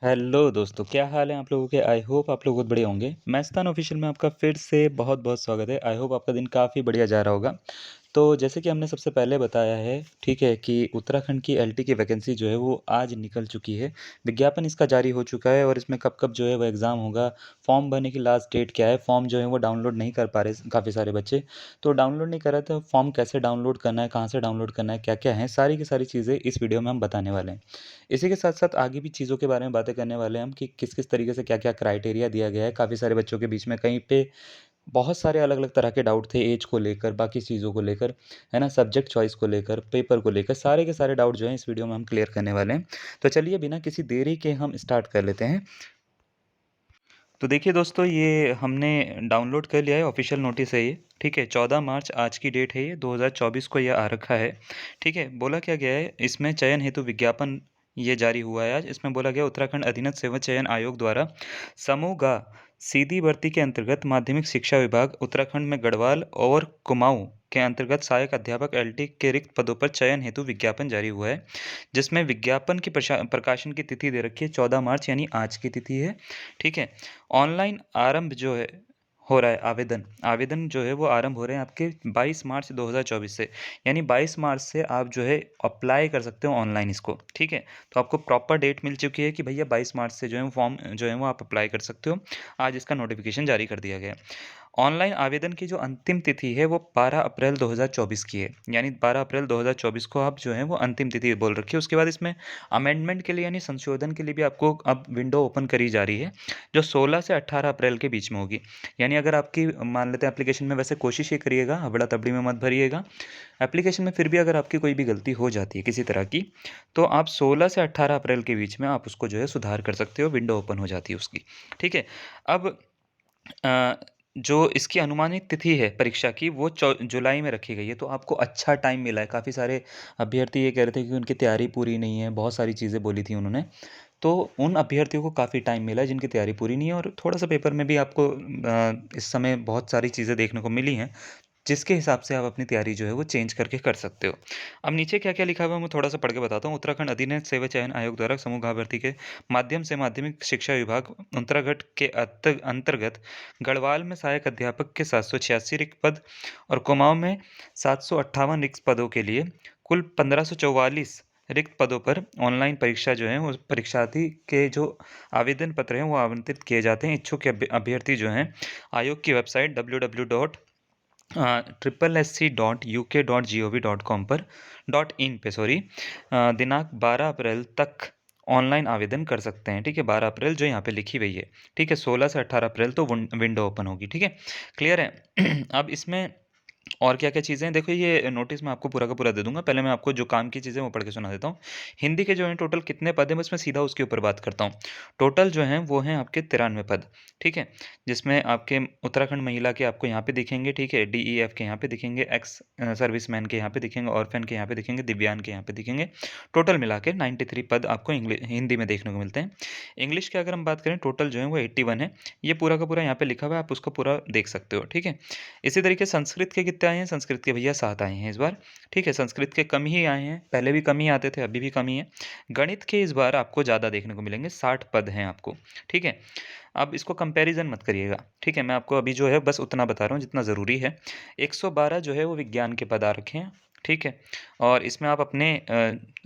Hello दोस्तों, क्या हाल है आप लोगों के? आई होप आप लोग बहुत बढ़िया होंगे। मैस्तान ऑफिशियल में आपका फिर से बहुत-बहुत स्वागत है। आई होप आपका दिन काफ़ी बढ़िया जा रहा होगा। तो जैसे कि हमने सबसे पहले बताया है, ठीक है, कि उत्तराखंड की एलटी की वैकेंसी जो है वो आज निकल चुकी है। विज्ञापन इसका जारी हो चुका है और इसमें कब-कब जो है वो एग्ज़ाम होगा, फॉर्म भरने की लास्ट डेट क्या है, फॉर्म जो है वो डाउनलोड नहीं कर पा रहे काफ़ी सारे बच्चे। तो डाउनलोड नहीं कर रहे तो फॉर्म कैसे डाउनलोड करना है, कहाँ से डाउनलोड करना है, क्या-क्या है, सारी की सारी चीज़ें इस वीडियो में हम बताने वाले हैं। इसी के साथ-साथ आगे भी चीज़ों के बारे में बातें करने वाले हैं हम कि किस-किस तरीके से क्या-क्या क्राइटेरिया दिया गया है। काफ़ी सारे बच्चों के बीच में कहीं पे बहुत सारे अलग-अलग तरह के डाउट थे ऐज को लेकर, बाकी चीज़ों को लेकर, है ना? सब्जेक्ट चॉइस को लेकर, पेपर को लेकर, सारे के सारे डाउट जो हैं इस वीडियो में हम क्लियर करने वाले हैं। तो चलिए बिना किसी देरी के हम स्टार्ट कर लेते हैं। तो देखिए दोस्तों, ये हमने डाउनलोड कर लिया है, ऑफ़िशियल नोटिस है ये, ठीक है? 14 मार्च आज की डेट है ये, 2024 को ये आ रखा है, ठीक है? बोला क्या गया है, इसमें चयन हेतु विज्ञापन ये जारी हुआ है आज। इसमें बोला गया उत्तराखंड अधीनस्थ सेवा चयन आयोग द्वारा समूह ग सीधी भर्ती के अंतर्गत माध्यमिक शिक्षा विभाग उत्तराखंड में गढ़वाल और कुमाऊँ के अंतर्गत सहायक अध्यापक एलटी के रिक्त पदों पर चयन हेतु विज्ञापन जारी हुआ है, जिसमें विज्ञापन की प्रकाशन की तिथि दे रखी है 14 मार्च यानी आज की तिथि है, ठीक है? ऑनलाइन आरंभ जो है हो रहा है आवेदन। आवेदन जो है वो आरंभ हो रहे हैं आपके 22 मार्च 2024 से। यानी 22 मार्च से आप जो है अप्लाई कर सकते हो ऑनलाइन इसको, ठीक है? तो आपको प्रॉपर डेट मिल चुकी है कि भैया 22 मार्च से जो है वो फॉर्म जो है वो आप अप्लाई कर सकते हो। आज इसका नोटिफ़िकेशन जारी कर दिया गया है। ऑनलाइन आवेदन की जो अंतिम तिथि है वो 12 अप्रैल 2024 की है। यानी 12 अप्रैल 2024 को आप जो है वो अंतिम तिथि बोल रखी है। उसके बाद इसमें अमेंडमेंट के लिए यानी संशोधन के लिए भी आपको अब विंडो ओपन करी जा रही है, जो 16 से 18 अप्रैल के बीच में होगी। यानी अगर आपकी मान लेते हैं एप्लीकेशन में, वैसे कोशिश ये करिएगा हबड़ा-तबड़ी में मत भरिएगा। एप्लीकेशन में फिर भी अगर आपकी कोई भी गलती हो जाती है किसी तरह की, तो आप 16 से 18 अप्रैल के बीच में आप उसको जो है सुधार कर सकते हो, विंडो ओपन हो जाती है उसकी। ठीक है? अब अ, जो इसकी अनुमानित तिथि है परीक्षा की वो जुलाई में रखी गई है, तो आपको अच्छा टाइम मिला है। काफ़ी सारे अभ्यर्थी ये कह रहे थे कि उनकी तैयारी पूरी नहीं है, बहुत सारी चीज़ें बोली थी उन्होंने। तो उन अभ्यर्थियों को काफ़ी टाइम मिला है जिनकी तैयारी पूरी नहीं है और थोड़ा-सा पेपर में भी आपको इस समय बहुत सारी चीज़ें देखने को मिली हैं, जिसके हिसाब से आप अपनी तैयारी जो है वो चेंज करके कर सकते हो। अब नीचे क्या-क्या लिखा हुआ है मैं थोड़ा-सा पढ़ के बताता हूँ। उत्तराखंड अधीनस्थ सेवा चयन आयोग द्वारा समूह ग भर्ती के माध्यम से माध्यमिक शिक्षा विभाग उत्तराखंड के अंतर्गत गढ़वाल में सहायक अध्यापक के 786 रिक्त पद और कुमाऊँ में 758 रिक्त पदों के लिए कुल 1544 रिक्त पदों पर ऑनलाइन परीक्षा जो है वो परीक्षार्थी के जो आवेदन पत्र हैं वो आवंटित किए जाते हैं। इच्छुक अभ्यर्थी जो हैं आयोग की वेबसाइट www.sssc.uk.gov.com पर .in पे सॉरी दिनांक 12 अप्रैल तक ऑनलाइन आवेदन कर सकते हैं, ठीक है? 12 अप्रैल जो यहाँ पे लिखी हुई है, ठीक है? 16 से 18 अप्रैल तो विंडो ओपन होगी, ठीक है? क्लियर है? अब इसमें और क्या-क्या चीज़ें हैं, देखो ये नोटिस मैं आपको पूरा का पूरा दे दूँगा। पहले मैं आपको जो काम की चीज़ें वो पढ़ के सुना देता हूँ। हिंदी के जो हैं टोटल कितने पद हैं, बस मैं सीधा उसके ऊपर बात करता हूँ। टोटल जो हैं वो हैं आपके 93 पद, ठीक है? जिसमें आपके उत्तराखंड महिला के आपको यहाँ पे दिखेंगे, ठीक है? डीईएफ के यहाँ पे दिखेंगे, एक्स सर्विसमैन के यहाँ पे दिखेंगे, ऑर्फन के यहाँ पे दिखेंगे, दिव्यांग के यहाँ पे दिखेंगे। टोटल मिला के 93 पद आपको हिंदी में देखने को मिलते हैं। इंग्लिश की अगर हम बात करें टोटल जो है वो 81 है। ये पूरा का पूरा यहाँ पे लिखा हुआ है, आप उसको पूरा देख सकते हो, ठीक है? इसी तरीके संस्कृत के कितने आए हैं? संस्कृत के भैया 7 आए हैं इस बार, ठीक है? संस्कृत के कम ही आए हैं, पहले भी कम ही आते थे, अभी भी कम ही है। गणित के इस बार आपको ज़्यादा देखने को मिलेंगे, 60 पद हैं आपको, ठीक है? अब इसको कंपैरिज़न मत करिएगा, ठीक है? मैं आपको अभी जो है बस उतना बता रहा हूँ जितना ज़रूरी है। 112 जो है वो विज्ञान के पद आ रखे हैं, ठीक है? और इसमें आप अपने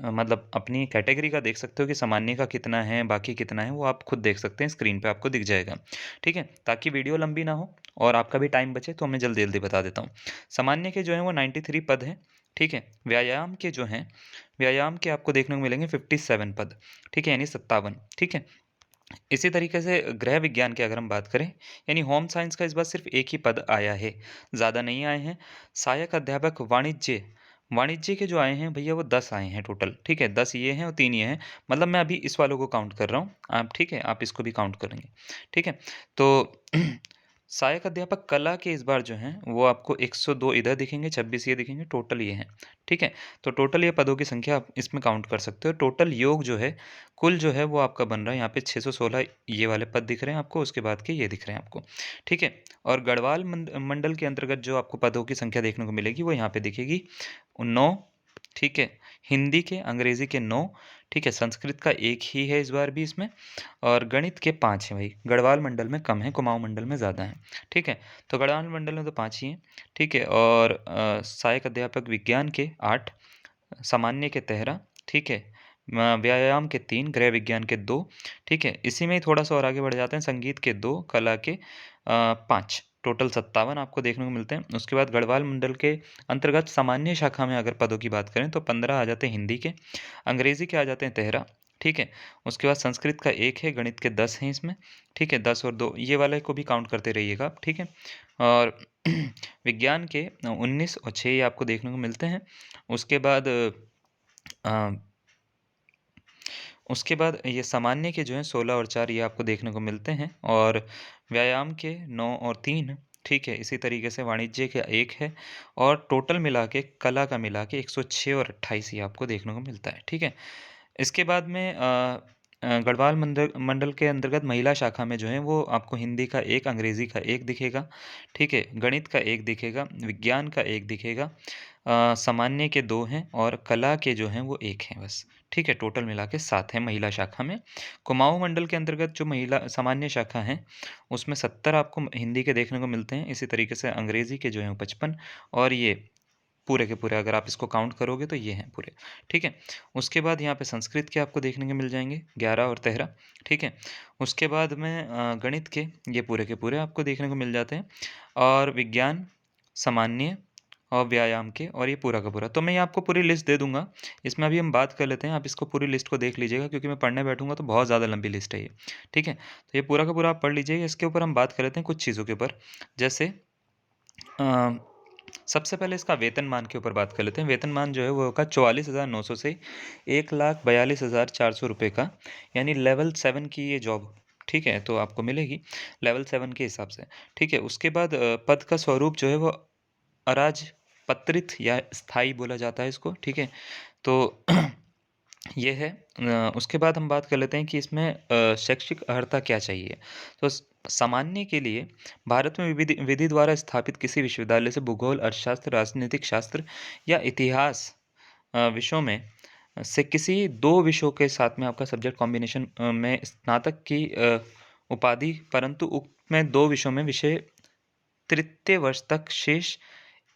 मतलब अपनी कैटेगरी का देख सकते हो कि सामान्य का कितना है, बाकी कितना है, वो आप खुद देख सकते हैं, स्क्रीन पे आपको दिख जाएगा, ठीक है? ताकि वीडियो लंबी ना हो और आपका भी टाइम बचे, तो मैं जल्दी-जल्दी बता देता हूँ। सामान्य के जो हैं वो 93 पद हैं, ठीक है? व्यायाम के जो हैं, व्यायाम के आपको देखने को मिलेंगे 57 पद, ठीक है? यानी 57, ठीक है? इसी तरीके से गृह विज्ञान की अगर हम बात करें, यानी होम साइंस का इस बार सिर्फ़ एक ही पद आया है, ज़्यादा नहीं आए हैं। सहायक अध्यापक वाणिज्य, वाणिज्य के जो आए हैं भैया वो 10 आए हैं टोटल, ठीक है? 10 ये हैं और 3 ये हैं। मतलब मैं अभी इस वालों को काउंट कर रहा हूँ, आप ठीक है? आप इसको भी काउंट करेंगे, ठीक है? तो सहायक अध्यापक कला के इस बार जो हैं वो आपको 102 इधर दिखेंगे, 26 ये दिखेंगे, टोटल ये हैं, ठीक है? तो टोटल ये पदों की संख्या आप इसमें काउंट कर सकते हो। टोटल योग जो है, कुल जो है वो आपका बन रहा है यहाँ पे 616 ये वाले पद दिख रहे हैं आपको, उसके बाद के ये दिख रहे हैं आपको, ठीक है? और गढ़वाल मंडल के अंतर्गत जो आपको पदों की संख्या देखने को मिलेगी वो यहाँ पे दिखेगी 9, ठीक है? हिंदी के, अंग्रेज़ी के 9, ठीक है, संस्कृत का 1 ही है इस बार भी इसमें, और गणित के 5 हैं भाई। गढ़वाल मंडल में कम है, कुमाऊँ मंडल में ज़्यादा हैं। ठीक है, तो गढ़वाल मंडल में तो 5 ही हैं। ठीक है, और सहायक अध्यापक विज्ञान के 8, सामान्य के 13, ठीक है, व्यायाम के 3, गृह विज्ञान के 2, ठीक है। इसी में ही थोड़ा-सा और आगे बढ़ जाते हैं, संगीत के 2, कला के 5, टोटल 57 आपको देखने को मिलते हैं। उसके बाद गढ़वाल मंडल के अंतर्गत सामान्य शाखा में अगर पदों की बात करें तो 15 आ जाते हैं हिंदी के, अंग्रेज़ी के आ जाते हैं 13, ठीक है। उसके बाद संस्कृत का 1 है, गणित के 10 हैं इसमें, ठीक है, 10 और 2 ये वाले को भी काउंट करते रहिएगा आप, ठीक है। और विज्ञान के 19 और 6 ये आपको देखने को मिलते हैं। उसके बाद अ, उसके बाद ये सामान्य के जो हैं 16 और 4 ये आपको देखने को मिलते हैं, और व्यायाम के 9 और 3, ठीक है। इसी तरीके से वाणिज्य का 1 है, और टोटल मिला के कला का मिला के 106 और 28 ये आपको देखने को मिलता है, ठीक है। इसके बाद में गढ़वाल मंडल मंडल के अंतर्गत महिला शाखा में जो है वो आपको हिंदी का 1, अंग्रेज़ी का 1 दिखेगा, ठीक है, गणित का 1 दिखेगा, विज्ञान का 1 दिखेगा, सामान्य के 2 हैं, और कला के जो हैं वो 1 हैं बस, ठीक है। टोटल मिला के 7 हैं महिला शाखा में। कुमाऊँ मंडल के अंतर्गत जो महिला सामान्य शाखा है उसमें 70 आपको हिंदी के देखने को मिलते हैं। इसी तरीके से अंग्रेज़ी के जो हैं वो 55, और ये पूरे के पूरे अगर आप इसको काउंट करोगे तो ये हैं पूरे, ठीक है। उसके बाद यहाँ पे संस्कृत के आपको देखने को मिल जाएँगे 11 और 13, ठीक है। उसके बाद में गणित के ये पूरे के पूरे आपको देखने को मिल जाते हैं, और विज्ञान, सामान्य और व्यायाम के, और ये पूरा का पूरा। तो मैं ये आपको पूरी लिस्ट दे दूँगा, इसमें अभी हम बात कर लेते हैं, आप इसको पूरी लिस्ट को देख लीजिएगा क्योंकि मैं पढ़ने बैठूँगा तो बहुत ज़्यादा लंबी लिस्ट है ये, ठीक है। तो ये पूरा का पूरा आप पढ़ लीजिए, इसके ऊपर हम बात कर लेते हैं कुछ चीज़ों के ऊपर, जैसे अ सबसे पहले इसका वेतनमान के ऊपर बात कर लेते हैं। वेतनमान जो है वो होगा 44,900 से 1,42,400 रुपए का, यानी लेवल 7 की ये जॉब, ठीक है, तो आपको मिलेगी लेवल 7 के हिसाब से, ठीक है। उसके बाद पद का स्वरूप जो है वो अराजपत्रित या स्थायी बोला जाता है इसको, ठीक है। तो ये है। उसके बाद हम बात कर लेते हैं कि इसमें शैक्षिक अर्हता क्या चाहिए। तो सामान्य के लिए भारत में विधि विधि द्वारा स्थापित किसी विश्वविद्यालय से भूगोल, अर्थशास्त्र, राजनीतिक शास्त्र या इतिहास विषयों में से किसी 2 विषयों के साथ में आपका सब्जेक्ट कॉम्बिनेशन में स्नातक की उपाधि, परंतु उक्त में 2 विषयों में विषय तृतीय वर्ष तक शेष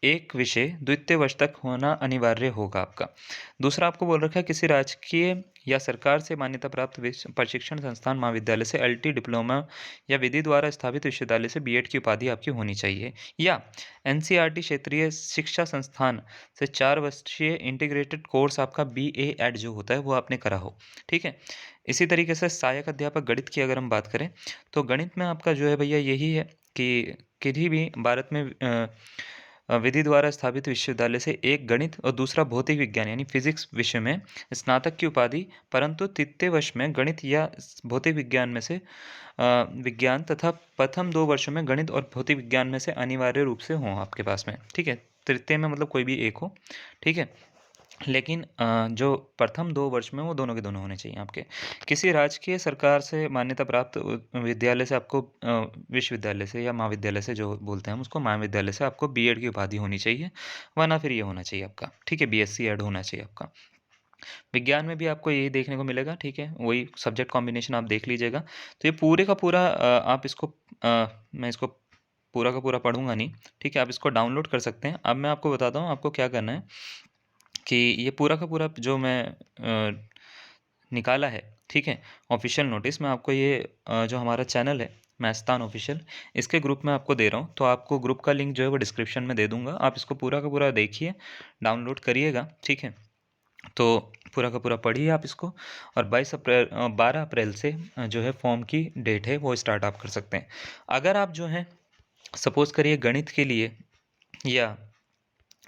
एक विषय द्वितीय वर्ष तक होना अनिवार्य होगा आपका। दूसरा आपको बोल रखा है किसी राजकीय या सरकार से मान्यता प्राप्त प्रशिक्षण संस्थान महाविद्यालय से एलटी डिप्लोमा या विधि द्वारा स्थापित विश्वविद्यालय से बीएड की उपाधि आपकी होनी चाहिए, या एनसीईआरटी क्षेत्रीय शिक्षा संस्थान से 4 वर्षीय इंटीग्रेटेड कोर्स आपका बीए एड जो होता है वो आपने करा हो, ठीक है। इसी तरीके से सहायक अध्यापक गणित की अगर हम बात करें तो गणित में आपका जो है भैया यही है कि किसी भी भारत में विधि द्वारा स्थापित विश्वविद्यालय से एक गणित और दूसरा भौतिक विज्ञान यानी फिजिक्स विषय में स्नातक की उपाधि, परंतु तृतीय वर्ष में गणित या भौतिक विज्ञान में से विज्ञान तथा प्रथम 2 वर्षों में गणित और भौतिक विज्ञान में से अनिवार्य रूप से हों आपके पास में, ठीक है। तृतीय में मतलब कोई भी एक हो, ठीक है। लेकिन जो प्रथम 2 वर्ष में वो दोनों के दोनों होने चाहिए आपके। किसी राजकीय सरकार से मान्यता प्राप्त विद्यालय से आपको विश्वविद्यालय से या महाविद्यालय से जो बोलते हैं हम उसको महाविद्यालय से आपको बीएड की उपाधि होनी चाहिए, वरना फिर ये होना चाहिए आपका, ठीक है, बीएससी ऐड होना चाहिए आपका। विज्ञान में भी आपको यही देखने को मिलेगा, ठीक है, वही सब्जेक्ट कॉम्बिनेशन आप देख लीजिएगा। तो ये पूरे का पूरा आप इसको मैं इसको पूरा का पूरा पढ़ूँगा नहीं, ठीक है, आप इसको डाउनलोड कर सकते हैं। अब मैं आपको बताता हूँ आपको क्या करना है कि ये पूरा का पूरा जो मैं निकाला है, ठीक है, ऑफ़िशियल नोटिस मैं आपको ये जो हमारा चैनल है मैस्तान ऑफ़िशियल, इसके ग्रुप में आपको दे रहा हूँ। तो आपको ग्रुप का लिंक जो है वो डिस्क्रिप्शन में दे दूँगा। आप इसको पूरा का पूरा देखिए, डाउनलोड करिएगा, ठीक है। तो पूरा का पूरा पढ़िए आप इसको, और 12 अप्रैल से जो है फॉर्म की डेट है वो स्टार्ट आप कर सकते हैं। अगर आप जो है सपोज़ करिए गणित के लिए या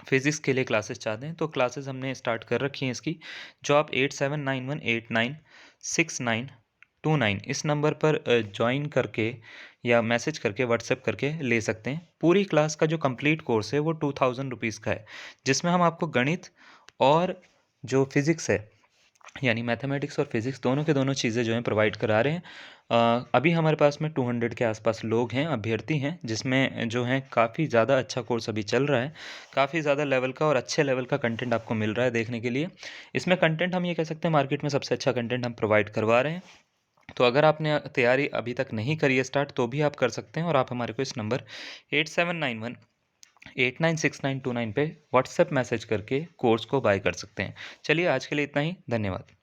फिज़िक्स के लिए क्लासेस चाहते हैं तो क्लासेस हमने स्टार्ट कर रखी हैं इसकी, जो आप 8791896929 इस नंबर पर जॉइन करके या मैसेज करके व्हाट्सएप करके ले सकते हैं। पूरी क्लास का जो कंप्लीट कोर्स है वो 2000 रुपीज़ का है, जिसमें हम आपको गणित और जो फिज़िक्स है यानी मैथमेटिक्स और फिज़िक्स दोनों के दोनों चीज़ें जो हैं प्रोवाइड करा रहे हैं। अभी हमारे पास में 200 के आसपास लोग हैं, अभ्यर्थी हैं, जिसमें जो हैं काफ़ी ज़्यादा अच्छा कोर्स अभी चल रहा है। काफ़ी ज़्यादा लेवल का और अच्छे लेवल का कंटेंट आपको मिल रहा है देखने के लिए। इसमें कंटेंट हम ये कह सकते हैं मार्केट में सबसे अच्छा कंटेंट हम प्रोवाइड करवा रहे हैं। तो अगर आपने तैयारी अभी तक नहीं करी है स्टार्ट, तो भी आप कर सकते हैं और आप हमारे को इस नंबर 8791 896929 पे व्हाट्सएप मैसेज करके कोर्स को बाय कर सकते हैं। चलिए आज के लिए इतना ही। धन्यवाद।